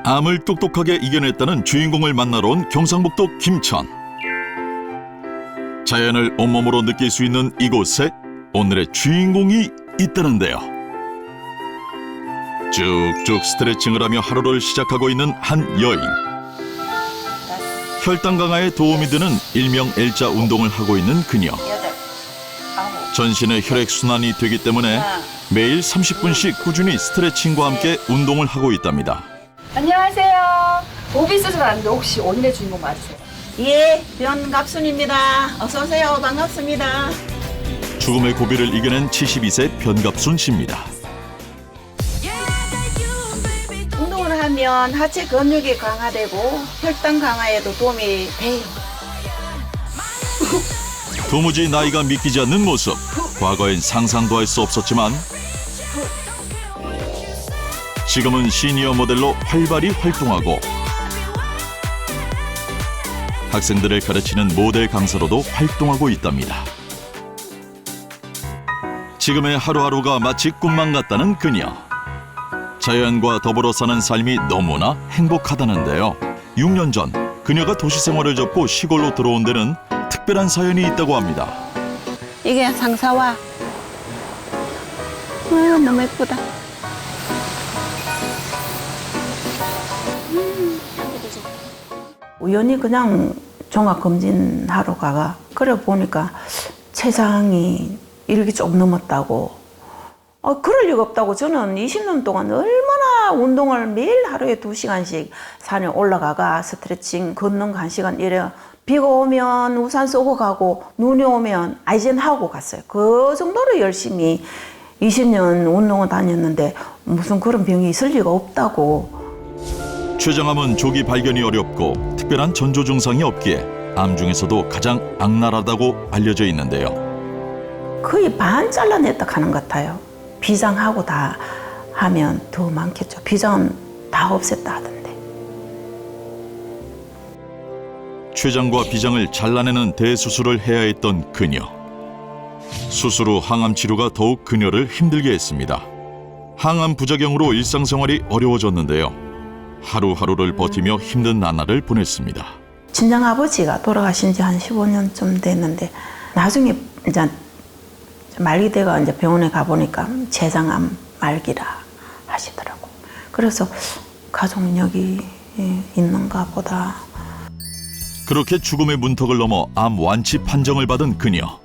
암을 똑똑하게 이겨냈다는 주인공을 만나러 온 경상북도 김천. 자연을 온몸으로 느낄 수 있는 이곳에 오늘의 주인공이 있다는데요. 쭉쭉 스트레칭을 하며 하루를 시작하고 있는 한 여인. 혈당 강화에 도움이 되는 일명 L자 운동을 하고 있는 그녀. 전신의 혈액순환이 되기 때문에 매일 30분씩 꾸준히 스트레칭과 함께 운동을 하고 있답니다. 안녕하세요. 오비스에서 왔는데 혹시 오늘의 주인공 맞으세요? 예, 변갑순입니다. 어서 오세요. 반갑습니다. 죽음의 고비를 이겨낸 72세 변갑순 씨입니다. 운동을 하면 하체 근육이 강화되고 혈당 강화에도 도움이 돼요. 도무지 나이가 믿기지 않는 모습. 과거엔 상상도 할 수 없었지만 지금은 시니어 모델로 활발히 활동하고 학생들을 가르치는 모델 강사로도 활동하고 있답니다. 지금의 하루하루가 마치 꿈만 같다는 그녀. 자연과 더불어 사는 삶이 너무나 행복하다는데요. 6년 전 그녀가 도시 생활을 접고 시골로 들어온 데는 특별한 사연이 있다고 합니다. 이게 상사와. 너무 예쁘다. 우연히 그냥 종합검진하러 가가 그래 보니까 체장이 이렇게 좀 넘었다고. 그럴 리가 없다고. 저는 20년 동안 얼마나 운동을 매일 하루에 2시간씩 산에 올라가가 스트레칭 걷는 거 1시간 이래. 비가 오면 우산 쓰고 가고 눈이 오면 아이젠 하고 갔어요. 그 정도로 열심히 20년 운동을 다녔는데 무슨 그런 병이 있을 리가 없다고. 췌장암은 조기 발견이 어렵고 특별한 전조 증상이 없기에 암 중에서도 가장 악랄하다고 알려져 있는데요. 거의 반 잘라냈다 하는 것 같아요. 비장하고 다 하면 더 많겠죠. 비장은 다 없앴다 하던데. 췌장과 비장을 잘라내는 대수술을 해야 했던 그녀. 수술 후 항암 치료가 더욱 그녀를 힘들게 했습니다. 항암 부작용으로 일상생활이 어려워졌는데요. 하루하루를 버티며 힘든 나날을 보냈습니다. 친정아버지가 돌아가신 지 한 15년쯤 됐는데 나중에 이제 말기 돼가 이제 병원에 가보니까 췌장암 말기라 하시더라고. 그래서 가족력이 있는가 보다. 그렇게 죽음의 문턱을 넘어 암 완치 판정을 받은 그녀.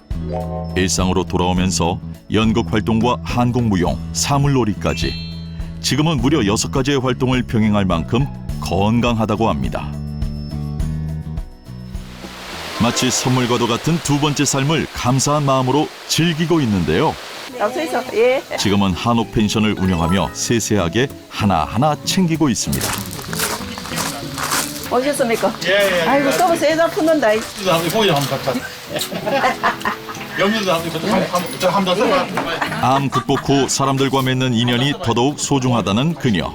일상으로 돌아오면서 연극 활동과 한국무용, 사물놀이까지 지금은 무려 6가지의 활동을 병행할 만큼 건강하다고 합니다. 마치 선물과도 같은 두 번째 삶을 감사한 마음으로 즐기고 있는데요. 예. 지금은 한옥 펜션을 운영하며 세세하게 하나하나 챙기고 있습니다. 오셨습니까? 예. 아이고 또 세자 푸는다. 고기 한번 갖다. 영유도 한번 써봐. 암 극복 후 사람들과 맺는 인연이 더더욱 소중하다는 그녀.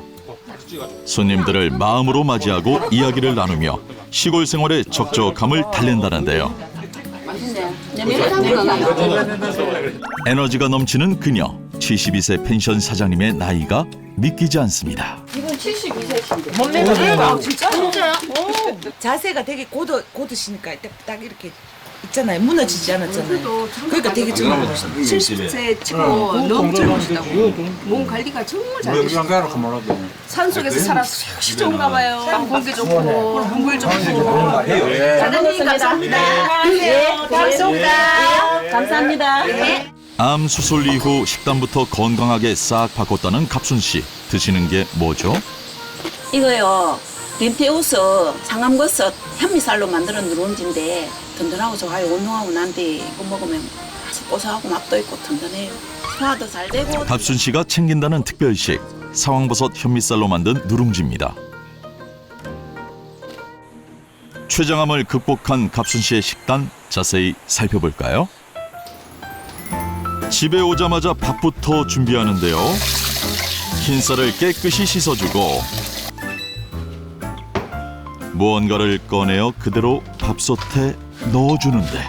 손님들을 마음으로 맞이하고 이야기를 나누며 시골 생활의 적적함을 달랜다는데요. 에너지가 넘치는 그녀. 72세 펜션 사장님의 나이가 믿기지 않습니다. 이분 72세신데. 몸매가 진짜? 진짜요? 자세가 되게 고드시니까 딱 이렇게 있잖아요. 무너지지 않았잖아요. 그러니까 되게 젊어 보이시다. 70세 치고 너무 젊으시다고. 몸 관리가 정말 잘 되시고. 산속에서 살아서 역시 좋은가 봐요. 공기 좋고, 물 좋고. 사장님 감사합니다. 예, 고맙습니다. 감사합니다. 암 수술 이후 식단부터 건강하게 싹 바꿨다는 갑순 씨. 드시는 게 뭐죠? 이거요. 림테우스 상암버섯 현미쌀로 만드는 누룽지인데 든든하고 좋아요. 운동하고 난 뒤에 이거 먹으면 아주 고소하고 맛도 있고 든든해요. 소화도 잘 되고. 갑순 씨가 챙긴다는 특별식. 사황버섯 현미쌀로 만든 누룽지입니다. 췌장암을 극복한 갑순 씨의 식단 자세히 살펴볼까요? 집에 오자마자 밥부터 준비하는데요. 흰쌀을 깨끗이 씻어주고 무언가를 꺼내어 그대로 밥솥에 넣어주는데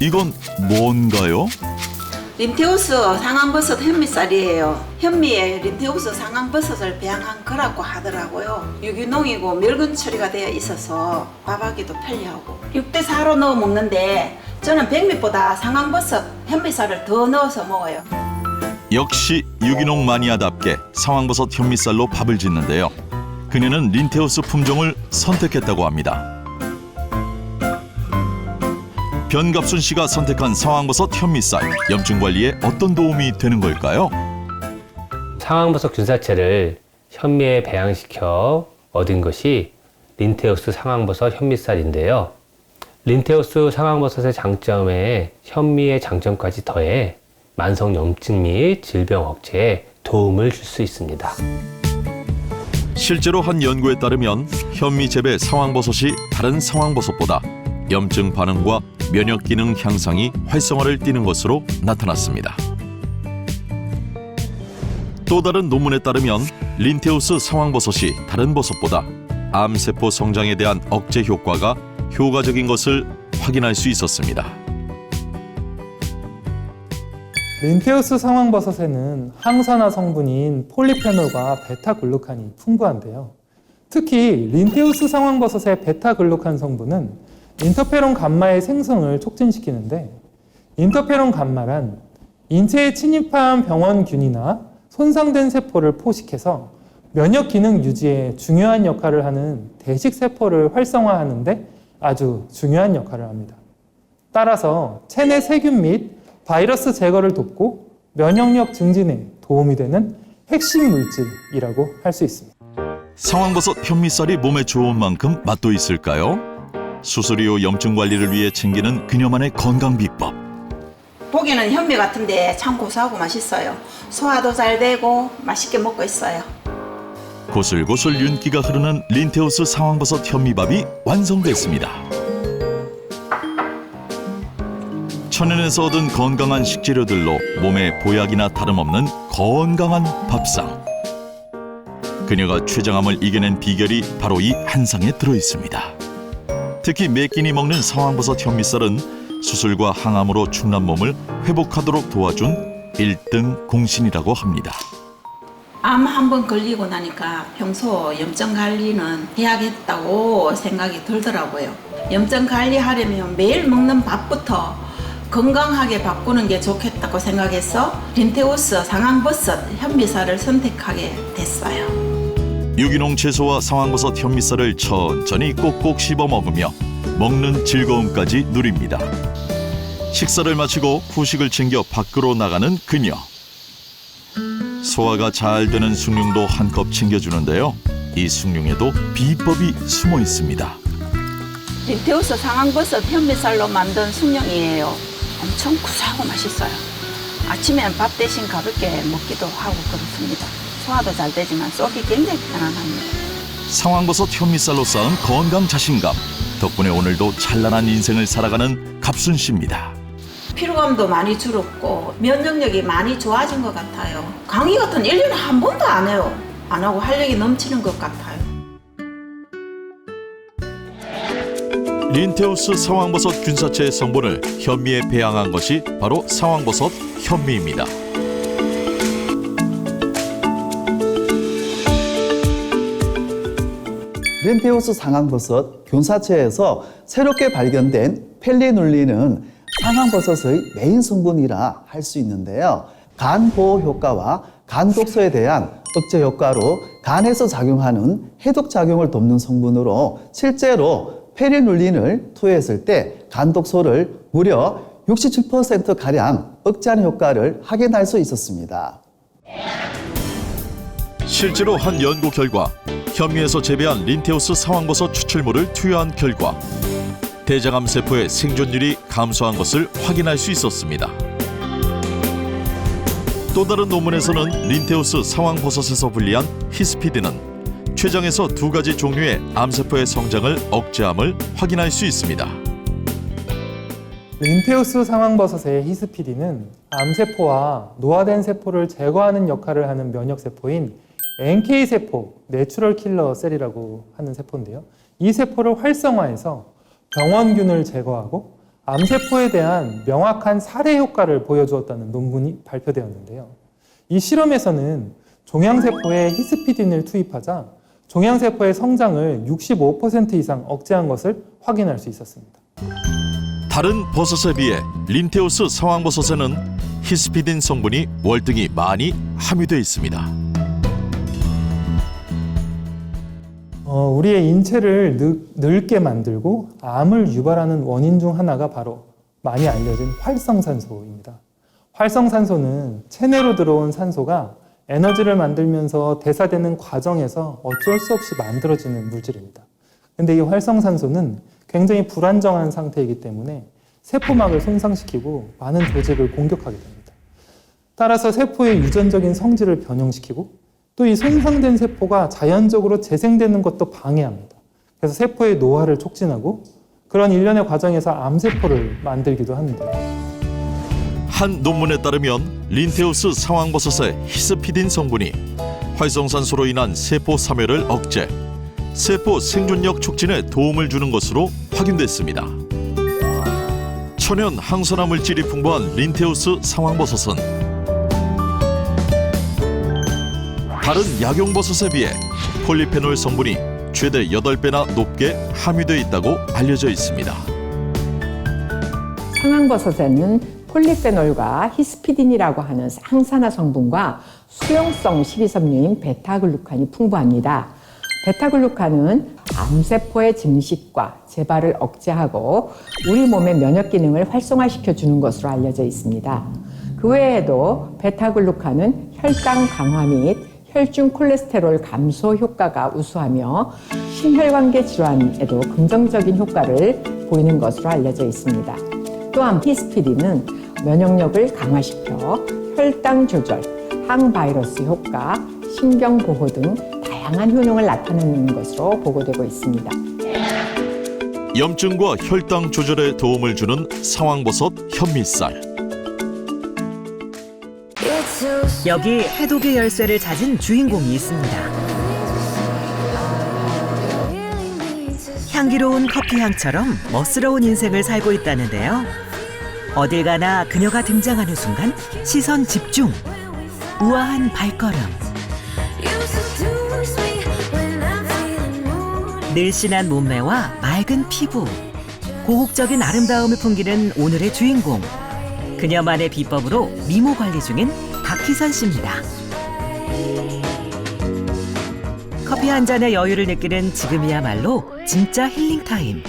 이건 뭔가요? 린테우스 상황버섯 현미쌀이에요. 현미에 린테우스 상황버섯을 배양한 거라고 하더라고요. 유기농이고 멸균 처리가 되어 있어서 밥하기도 편리하고 6대4로 넣어 먹는데 저는 백미보다 상황버섯 현미쌀을 더 넣어서 먹어요. 역시 유기농 마니아답게 상황버섯 현미쌀로 밥을 짓는데요. 그녀는 린테우스 품종을 선택했다고 합니다. 변갑순 씨가 선택한 상황버섯 현미쌀, 염증 관리에 어떤 도움이 되는 걸까요? 상황버섯 균사체를 현미에 배양시켜 얻은 것이 린테우스 상황버섯 현미쌀인데요. 린테우스 상황버섯의 장점에 현미의 장점까지 더해 만성 염증 및 질병 억제에 도움을 줄 수 있습니다. 실제로 한 연구에 따르면 현미 재배 상황버섯이 다른 상황버섯보다 염증 반응과 면역 기능 향상이 활성화를 띠는 것으로 나타났습니다. 또 다른 논문에 따르면 린테우스 상황버섯이 다른 버섯보다 암세포 성장에 대한 억제 효과가 효과적인 것을 확인할 수 있었습니다. 린테우스 상황버섯에는 항산화 성분인 폴리페놀과 베타글루칸이 풍부한데요. 특히 린테우스 상황버섯의 베타글루칸 성분은 인터페론 감마의 생성을 촉진시키는데, 인터페론 감마란 인체에 침입한 병원균이나 손상된 세포를 포식해서 면역 기능 유지에 중요한 역할을 하는 대식 세포를 활성화하는 데 아주 중요한 역할을 합니다. 따라서 체내 세균 및 바이러스 제거를 돕고 면역력 증진에 도움이 되는 핵심 물질이라고 할 수 있습니다. 상황버섯 현미쌀이 몸에 좋은 만큼 맛도 있을까요? 수술 이후 염증 관리를 위해 챙기는 그녀만의 건강 비법. 보기는 현미 같은데 참 고소하고 맛있어요. 소화도 잘 되고 맛있게 먹고 있어요. 고슬고슬 윤기가 흐르는 린테우스 상황버섯 현미밥이 완성됐습니다. 천연에서 얻은 건강한 식재료들로 몸에 보약이나 다름없는 건강한 밥상. 그녀가 췌장암을 이겨낸 비결이 바로 이 한 상에 들어있습니다. 특히 매 끼니 먹는 상황버섯 현미쌀은 수술과 항암으로 축난 몸을 회복하도록 도와준 1등 공신이라고 합니다. 암 한 번 걸리고 나니까 평소 염증 관리는 해야겠다고 생각이 들더라고요. 염증 관리하려면 매일 먹는 밥부터 건강하게 바꾸는 게 좋겠다고 생각해서 린테우스 상황버섯 현미쌀을 선택하게 됐어요. 유기농 채소와 상황버섯 현미쌀을 천천히 꼭꼭 씹어 먹으며 먹는 즐거움까지 누립니다. 식사를 마치고 후식을 챙겨 밖으로 나가는 그녀. 소화가 잘 되는 숭늉도 한 컵 챙겨주는데요. 이 숭늉에도 비법이 숨어 있습니다. 린테우스 상황버섯 현미쌀로 만든 숭늉이에요. 엄청 구수하고 맛있어요. 아침엔 밥 대신 가볍게 먹기도 하고 그렇습니다. 소화도 잘 되지만 쏘기 굉장히 편안합니다. 상황버섯 현미쌀로 쌓은 건강 자신감. 덕분에 오늘도 찬란한 인생을 살아가는 갑순 씨입니다. 피로감도 많이 줄었고 면역력이 많이 좋아진 것 같아요. 강의 같은 1년에 한 번도 안 해요. 안 하고 활력이 넘치는 것 같아요. 린테우스 상황버섯 균사체의 성분을 현미에 배양한 것이 바로 상황버섯 현미입니다. 린테우스 상황버섯 균사체에서 새롭게 발견된 펠리눌린은 상황버섯의 메인 성분이라 할 수 있는데요. 간 보호 효과와 간 독소에 대한 억제 효과로 간에서 작용하는 해독 작용을 돕는 성분으로 실제로 펠리눌린을 투여했을 때 간 독소를 무려 67%가량 억제하는 효과를 확인할 수 있었습니다. 실제로 한 연구 결과 현미에서 재배한 린테우스 상황버섯 추출물을 투여한 결과 대장암 세포의 생존율이 감소한 것을 확인할 수 있었습니다. 또 다른 논문에서는 린테우스 상황버섯에서 분리한 히스피딘은 췌장에서 2가지 종류의 암세포의 성장을 억제함을 확인할 수 있습니다. 린테우스 상황버섯의 히스피딘은 암세포와 노화된 세포를 제거하는 역할을 하는 면역세포인 NK세포, 내추럴 킬러 셀이라고 하는 세포인데요. 이 세포를 활성화해서 병원균을 제거하고 암세포에 대한 명확한 살해 효과를 보여주었다는 논문이 발표되었는데요. 이 실험에서는 종양세포에 히스피딘을 투입하자 종양세포의 성장을 65% 이상 억제한 것을 확인할 수 있었습니다. 다른 버섯에 비해 린테우스 상황버섯에는 히스피딘 성분이 월등히 많이 함유되어 있습니다. 우리의 인체를 늙게 만들고 암을 유발하는 원인 중 하나가 바로 많이 알려진 활성산소입니다. 활성산소는 체내로 들어온 산소가 에너지를 만들면서 대사되는 과정에서 어쩔 수 없이 만들어지는 물질입니다. 근데 이 활성산소는 굉장히 불안정한 상태이기 때문에 세포막을 손상시키고 많은 조직을 공격하게 됩니다. 따라서 세포의 유전적인 성질을 변형시키고 또 이 손상된 세포가 자연적으로 재생되는 것도 방해합니다. 그래서 세포의 노화를 촉진하고 그런 일련의 과정에서 암세포를 만들기도 하는데요. 한 논문에 따르면 린테우스 상황버섯의 히스피딘 성분이 활성산소로 인한 세포 사멸을 억제, 세포 생존력 촉진에 도움을 주는 것으로 확인됐습니다. 천연 항산화 물질이 풍부한 린테우스 상황버섯은 다른 약용버섯에 비해 폴리페놀 성분이 최대 8배나 높게 함유되어 있다고 알려져 있습니다. 상황버섯에는 폴리페놀과 히스피딘이라고 하는 항산화 성분과 수용성 식이섬유인 베타글루칸이 풍부합니다. 베타글루칸은 암세포의 증식과 재발을 억제하고 우리 몸의 면역 기능을 활성화시켜 주는 것으로 알려져 있습니다. 그 외에도 베타글루칸은 혈당 강화 및 혈중 콜레스테롤 감소 효과가 우수하며 심혈관계 질환에도 긍정적인 효과를 보이는 것으로 알려져 있습니다. 또한 히스피딘은 면역력을 강화시켜 혈당 조절, 항바이러스 효과, 신경 보호 등 다양한 효능을 나타내는 것으로 보고되고 있습니다. 염증과 혈당 조절에 도움을 주는 상황버섯 현미쌀. 여기 해독의 열쇠를 찾은 주인공이 있습니다. 향기로운 커피향처럼 멋스러운 인생을 살고 있다는데요. 어딜 가나 그녀가 등장하는 순간 시선 집중, 우아한 발걸음. 늘씬한 몸매와 맑은 피부, 고혹적인 아름다움을 풍기는 오늘의 주인공. 그녀만의 비법으로 미모 관리 중인 박희선 씨입니다. 커피 한 잔의 여유를 느끼는 지금이야말로 진짜 힐링 타임.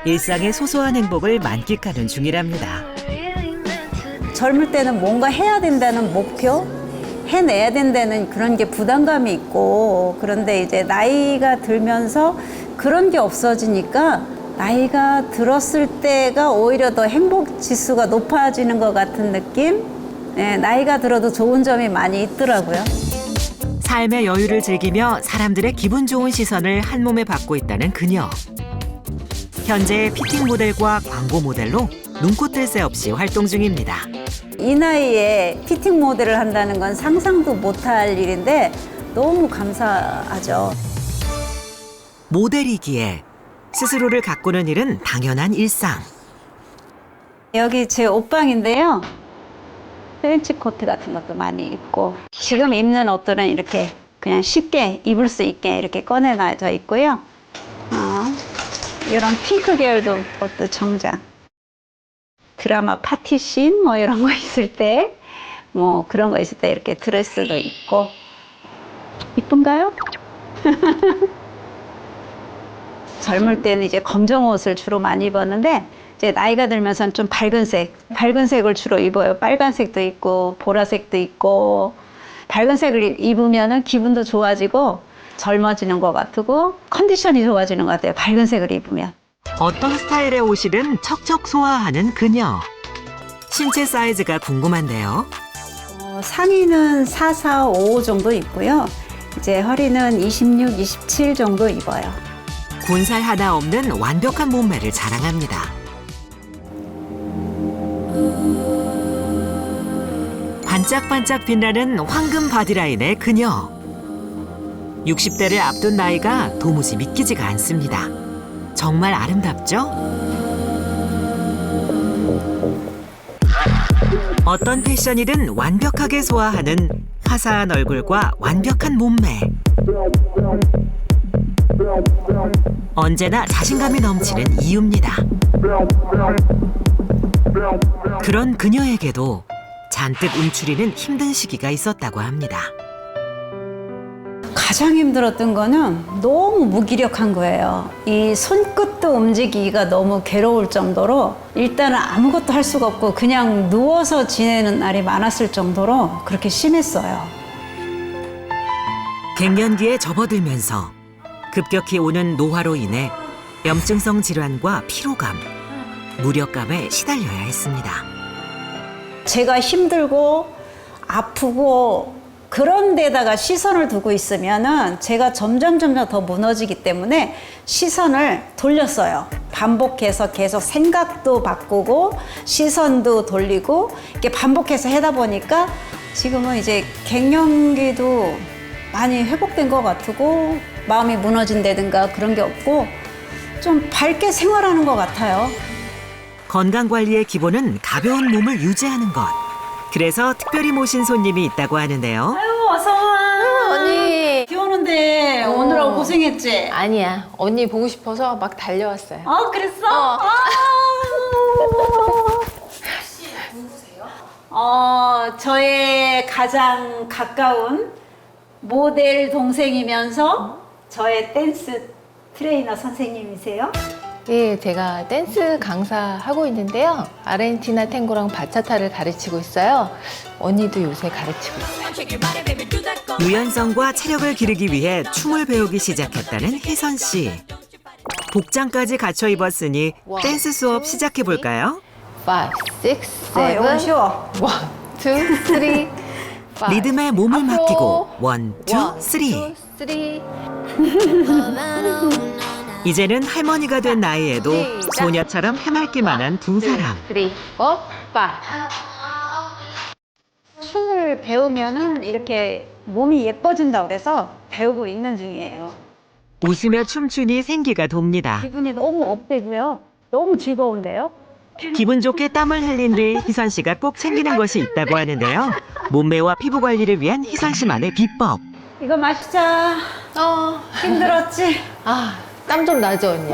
일상의 소소한 행복을 만끽하는 중이랍니다. 젊을 때는 뭔가 해야 된다는 목표, 해내야 된다는 그런 게 부담감이 있고, 그런데 이제 나이가 들면서 그런 게 없어지니까 나이가 들었을 때가 오히려 더 행복 지수가 높아지는 것 같은 느낌? 네, 나이가 들어도 좋은 점이 많이 있더라고요. 삶의 여유를 즐기며 사람들의 기분 좋은 시선을 한 몸에 받고 있다는 그녀. 현재 피팅 모델과 광고 모델로 눈코 뜰 새 없이 활동 중입니다. 이 나이에 피팅 모델을 한다는 건 상상도 못할 일인데 너무 감사하죠. 모델이기에 스스로를 가꾸는 일은 당연한 일상. 여기 제 옷방인데요. 트렌치 코트 같은 것도 많이 입고, 지금 입는 옷들은 이렇게 그냥 쉽게 입을 수 있게 이렇게 꺼내놔져 있고요. 이런 핑크 계열도 옷도 정장. 드라마 파티씬 뭐 이런 거 있을 때, 뭐 그런 거 있을 때 이렇게 드레스도 입고. 이쁜가요? 젊을 때는 이제 검정 옷을 주로 많이 입었는데, 이제 나이가 들면서는 좀 밝은 색을 주로 입어요. 빨간색도 있고 보라색도 있고. 밝은 색을 입으면은 기분도 좋아지고 젊어지는 것 같고 컨디션이 좋아지는 것 같아요. 밝은 색을 입으면. 어떤 스타일의 옷이든 척척 소화하는 그녀. 신체 사이즈가 궁금한데요. 상의는 44, 55 정도 입고요. 이제 허리는 26, 27 정도 입어요. 군살 하나 없는 완벽한 몸매를 자랑합니다. 반짝반짝 빛나는 황금 바디라인의 그녀. 60대를 앞둔 나이가 도무지 믿기지가 않습니다. 정말 아름답죠? 어떤 패션이든 완벽하게 소화하는 화사한 얼굴과 완벽한 몸매. 언제나 자신감이 넘치는 이유입니다. 그런 그녀에게도 잔뜩 움츠리는 힘든 시기가 있었다고 합니다. 가장 힘들었던 거는 너무 무기력한 거예요. 이 손끝도 움직이기가 너무 괴로울 정도로 일단은 아무것도 할 수가 없고 그냥 누워서 지내는 날이 많았을 정도로 그렇게 심했어요. 갱년기에 접어들면서 급격히 오는 노화로 인해 염증성 질환과 피로감, 무력감에 시달려야 했습니다. 제가 힘들고 아프고 그런 데다가 시선을 두고 있으면은 제가 점점 더 무너지기 때문에 시선을 돌렸어요. 반복해서 계속 생각도 바꾸고 시선도 돌리고 이렇게 반복해서 하다 보니까 지금은 이제 갱년기도 많이 회복된 것 같고 마음이 무너진다든가 그런 게 없고 좀 밝게 생활하는 것 같아요. 건강관리의 기본은 가벼운 몸을 유지하는 것. 그래서 특별히 모신 손님이 있다고 하는데요. 아유, 어서 와. 언니. 비 오는데 오느라고 고생했지? 아니야. 언니 보고 싶어서 막 달려왔어요. 그랬어? 혹시 누구세요? 저의 가장 가까운 모델 동생이면서 저의 댄스 트레이너 선생님이세요? 예, 제가 댄스 강사하고 있는데요. 아르헨티나 탱고랑 바차타를 가르치고 있어요. 언니도 요새 가르치고 있어요. 유연성과 체력을 기르기 위해 춤을 배우기 시작했다는 혜선 씨. 복장까지 갖춰 입었으니 댄스 수업 시작해 볼까요? 5, 6, 7. 이건 쉬워. 1, 2, 3. 5. 리듬에 몸을 앞으로. 맡기고 1, 2, 3. 이제는 할머니가 된 나이에도 소녀처럼 해맑기만 한 두 사람. 3, 4, 5. 춤을 배우면은 이렇게 몸이 예뻐진다고 그래서 배우고 있는 중이에요. 웃으며 춤추니 생기가 돕니다. 기분이 너무 업되고요. 너무 즐거운데요? 기분 좋게 땀을 흘린 뒤 희선 씨가 꼭 챙기는 것이 있다고 하는데요. 몸매와 피부 관리를 위한 희선 씨만의 비법. 이거 마시자. 힘들었지? 땀 좀 나죠, 언니?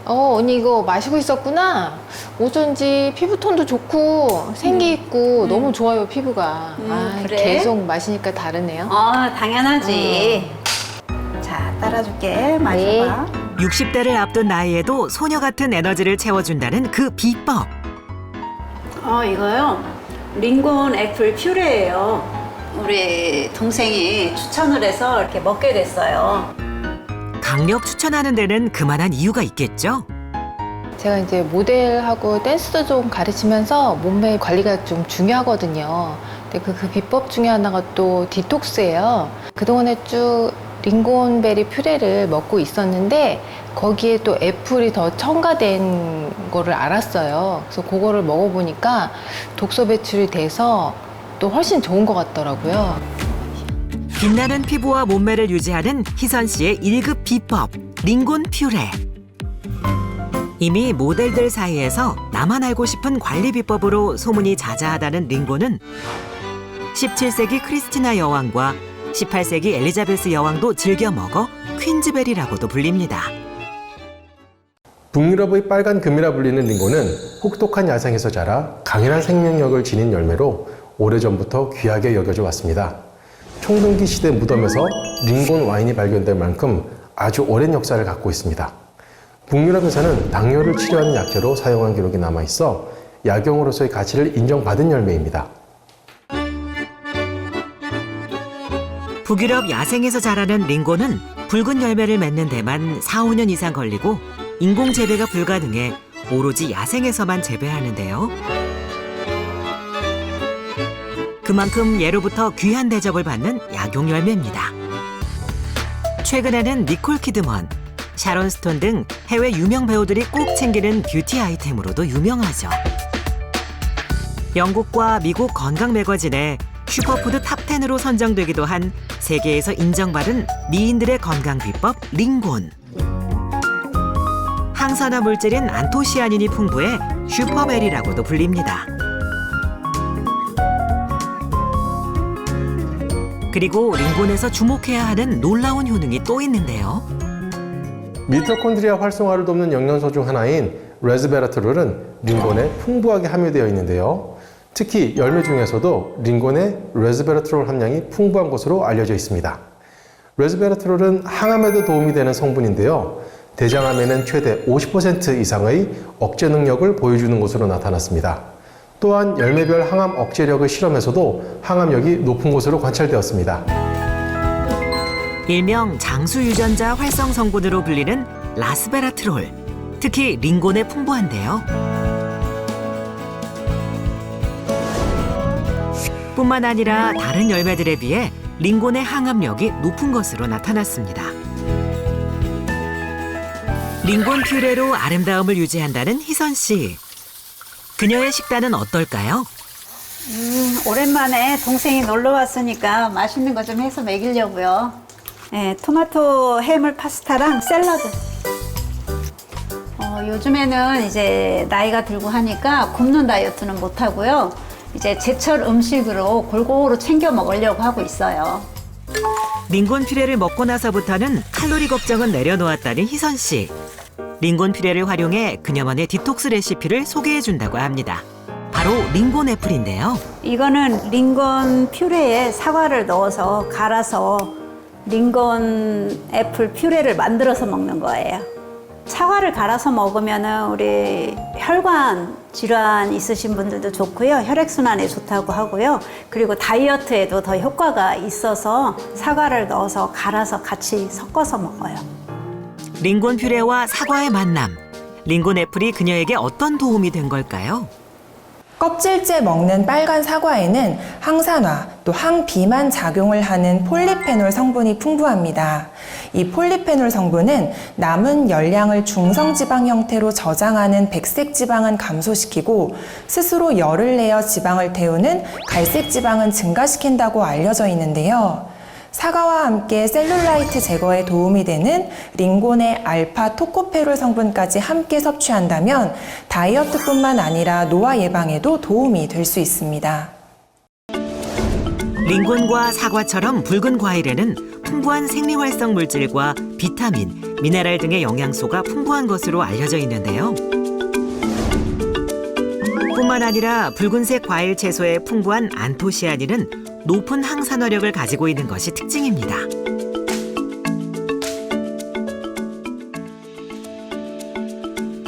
언니 이거 마시고 있었구나. 어쩐지 피부톤도 좋고 생기 있고 너무 좋아요, 피부가. 그래? 계속 마시니까 다르네요. 당연하지. 자, 따라줄게. 마셔봐. 60대를 앞둔 나이에도 소녀 같은 에너지를 채워준다는 그 비법. 이거요. 링곤 애플 퓨레예요. 우리 동생이 추천을 해서 이렇게 먹게 됐어요. 강력 추천하는 데는 그만한 이유가 있겠죠? 제가 이제 모델하고 댄스도 좀 가르치면서 몸매 관리가 좀 중요하거든요. 근데 그 비법 중에 하나가 또 디톡스예요. 그동안에 쭉 링곤베리 퓨레를 먹고 있었는데 거기에 또 애플이 더 첨가된 거를 알았어요. 그래서 그거를 먹어보니까 독소 배출이 돼서 또 훨씬 좋은 것 같더라고요. 빛나는 피부와 몸매를 유지하는 희선 씨의 1급 비법, 링곤 퓨레. 이미 모델들 사이에서 나만 알고 싶은 관리 비법으로 소문이 자자하다는 링곤은 17세기 크리스티나 여왕과 18세기 엘리자베스 여왕도 즐겨 먹어 퀸즈베리라고도 불립니다. 북유럽의 빨간 금이라 불리는 링곤은 혹독한 야생에서 자라 강인한 생명력을 지닌 열매로 오래전부터 귀하게 여겨져 왔습니다. 청동기 시대 무덤에서 링곤 와인이 발견될 만큼 아주 오랜 역사를 갖고 있습니다. 북유럽에서는 당뇨를 치료하는 약재로 사용한 기록이 남아있어 약용으로서의 가치를 인정받은 열매입니다. 북유럽 야생에서 자라는 링곤은 붉은 열매를 맺는 데만 4, 5년 이상 걸리고 인공 재배가 불가능해 오로지 야생에서만 재배하는데요. 그만큼 예로부터 귀한 대접을 받는 약용 열매입니다. 최근에는 니콜 키드먼, 샤론 스톤 등 해외 유명 배우들이 꼭 챙기는 뷰티 아이템으로도 유명하죠. 영국과 미국 건강 매거진에 슈퍼푸드 탑10으로 선정되기도 한 세계에서 인정받은 미인들의 건강 비법 링곤. 항산화 물질인 안토시아닌이 풍부해 슈퍼베리라고도 불립니다. 그리고 링곤에서 주목해야 하는 놀라운 효능이 또 있는데요. 미토콘드리아 활성화를 돕는 영양소 중 하나인 레스베라트롤은 링곤에 풍부하게 함유되어 있는데요. 특히 열매 중에서도 링곤의 레스베라트롤 함량이 풍부한 것으로 알려져 있습니다. 레스베라트롤은 항암에도 도움이 되는 성분인데요. 대장암에는 최대 50% 이상의 억제 능력을 보여주는 것으로 나타났습니다. 또한 열매별 항암 억제력의 실험에서도 항암력이 높은 것으로 관찰되었습니다. 일명 장수 유전자 활성 성분으로 불리는 라스베라트롤, 특히 링곤에 풍부한데요. 뿐만 아니라 다른 열매들에 비해 링곤의 항암력이 높은 것으로 나타났습니다. 링곤 퓨레로 아름다움을 유지한다는 희선 씨. 그녀의 식단은 어떨까요? 오랜만에 동생이 놀러 왔으니까 맛있는 거 좀 해서 먹이려고요. 네, 토마토 해물 파스타랑 샐러드. 요즘에는 이제 나이가 들고 하니까 굶는 다이어트는 못 하고요. 이제 제철 음식으로 골고루 챙겨 먹으려고 하고 있어요. 링곤 퓨레를 먹고 나서부터는 칼로리 걱정은 내려놓았다는 희선 씨. 링곤 퓨레를 활용해 그녀만의 디톡스 레시피를 소개해준다고 합니다. 바로 링곤 애플인데요. 이거는 링곤 퓨레에 사과를 넣어서 갈아서 링곤 애플 퓨레를 만들어서 먹는 거예요. 사과를 갈아서 먹으면 우리 혈관 질환 있으신 분들도 좋고요. 혈액순환에 좋다고 하고요. 그리고 다이어트에도 더 효과가 있어서 사과를 넣어서 갈아서 같이 섞어서 먹어요. 링곤 퓨레와 사과의 만남. 링곤 애플이 그녀에게 어떤 도움이 된 걸까요? 껍질째 먹는 빨간 사과에는 항산화 또 항비만 작용을 하는 폴리페놀 성분이 풍부합니다. 이 폴리페놀 성분은 남은 열량을 중성지방 형태로 저장하는 백색 지방은 감소시키고 스스로 열을 내어 지방을 태우는 갈색 지방은 증가시킨다고 알려져 있는데요. 사과와 함께 셀룰라이트 제거에 도움이 되는 링곤의 알파 토코페롤 성분까지 함께 섭취한다면 다이어트뿐만 아니라 노화 예방에도 도움이 될 수 있습니다. 링곤과 사과처럼 붉은 과일에는 풍부한 생리활성 물질과 비타민, 미네랄 등의 영양소가 풍부한 것으로 알려져 있는데요. 뿐만 아니라 붉은색 과일 채소에 풍부한 안토시아닌은 높은 항산화력을 가지고 있는 것이 특징입니다.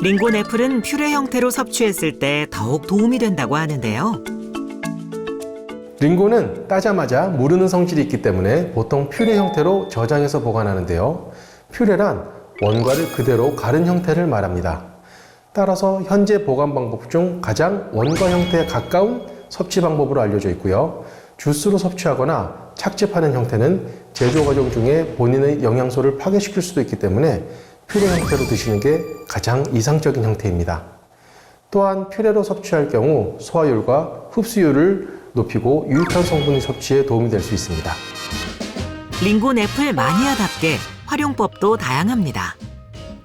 링곤 애플은 퓨레 형태로 섭취했을 때 더욱 도움이 된다고 하는데요. 링곤은 따자마자 무르는 성질이 있기 때문에 보통 퓨레 형태로 저장해서 보관하는데요. 퓨레란 원과를 그대로 가른 형태를 말합니다. 따라서 현재 보관 방법 중 가장 원과 형태에 가까운 섭취 방법으로 알려져 있고요. 주스로 섭취하거나 착즙하는 형태는 제조 과정 중에 본인의 영양소를 파괴시킬 수도 있기 때문에 퓨레 형태로 드시는 게 가장 이상적인 형태입니다. 또한 퓨레로 섭취할 경우 소화율과 흡수율을 높이고 유익한 성분의 섭취에 도움이 될 수 있습니다. 링곤 애플 마니아답게 활용법도 다양합니다.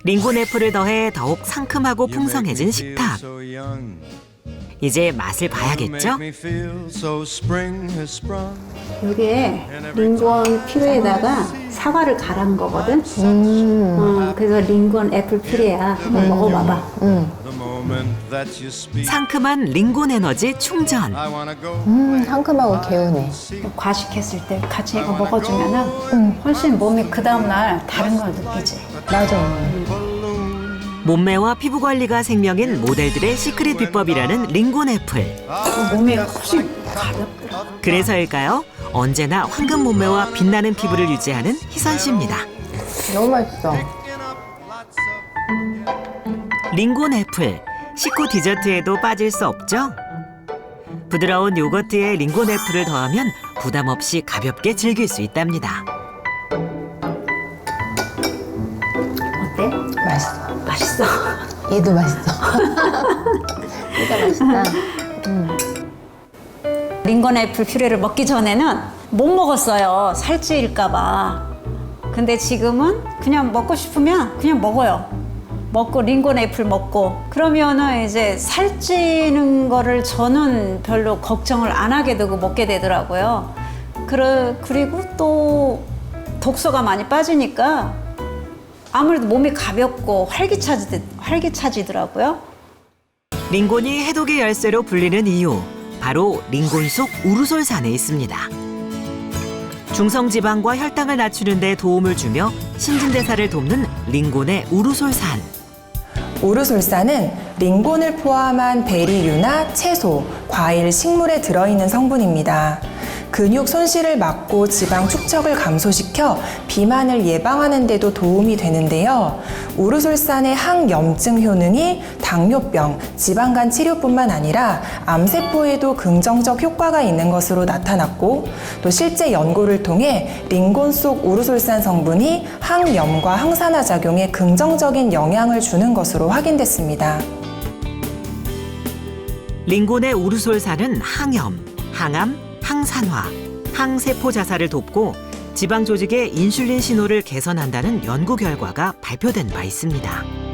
링곤 애플을 더해 더욱 상큼하고 풍성해진 식탁. 이제 맛을 봐야겠죠? 이게 링곤 퓨레에다가 사과를 갈은 거거든. 그래서 링곤 애플 퓨레야. 한번 먹어봐봐. 상큼한 링곤 에너지 충전. 상큼하고 개운해. 과식했을 때 같이 이거 먹어주면은 훨씬 몸이 그 다음날 다른 걸 느끼지. 맞아. 몸매와 피부 관리가 생명인 모델들의 시크릿 비법이라는 링곤 애플. 몸이 훨씬 가볍더라. 그래서일까요? 언제나 황금 몸매와 빛나는 피부를 유지하는 희선 씨입니다. 너무 맛있어. 링곤 애플, 식후 디저트에도 빠질 수 없죠? 부드러운 요거트에 링곤 애플을 더하면 부담 없이 가볍게 즐길 수 있답니다. 어때? 맛있어. 맛있어. 얘도 맛있어. 얘가 맛있다. 링곤 애플 퓨레를 먹기 전에는 못 먹었어요. 살찌일까봐. 근데 지금은 그냥 먹고 싶으면 그냥 먹어요. 먹고 링곤 애플 먹고 그러면은 이제 살찌는 거를 저는 별로 걱정을 안 하게 되고 먹게 되더라고요. 그리고 또 독소가 많이 빠지니까 아무래도 몸이 가볍고 활기차지더라고요. 링곤이 해독의 열쇠로 불리는 이유, 바로 링곤 속 우르솔산에 있습니다. 중성지방과 혈당을 낮추는 데 도움을 주며 신진대사를 돕는 링곤의 우르솔산. 우르솔산은 링곤을 포함한 베리류나 채소, 과일, 식물에 들어있는 성분입니다. 근육 손실을 막고 지방 축적을 감소시켜 비만을 예방하는 데도 도움이 되는데요. 우르솔산의 항염증 효능이 당뇨병, 지방간 치료뿐만 아니라 암세포에도 긍정적 효과가 있는 것으로 나타났고, 또 실제 연구를 통해 링곤 속 우르솔산 성분이 항염과 항산화 작용에 긍정적인 영향을 주는 것으로 확인됐습니다. 링곤의 우르솔산은 항염, 항암, 항산화, 항세포 자살을 돕고 지방 조직의 인슐린 신호를 개선한다는 연구 결과가 발표된 바 있습니다.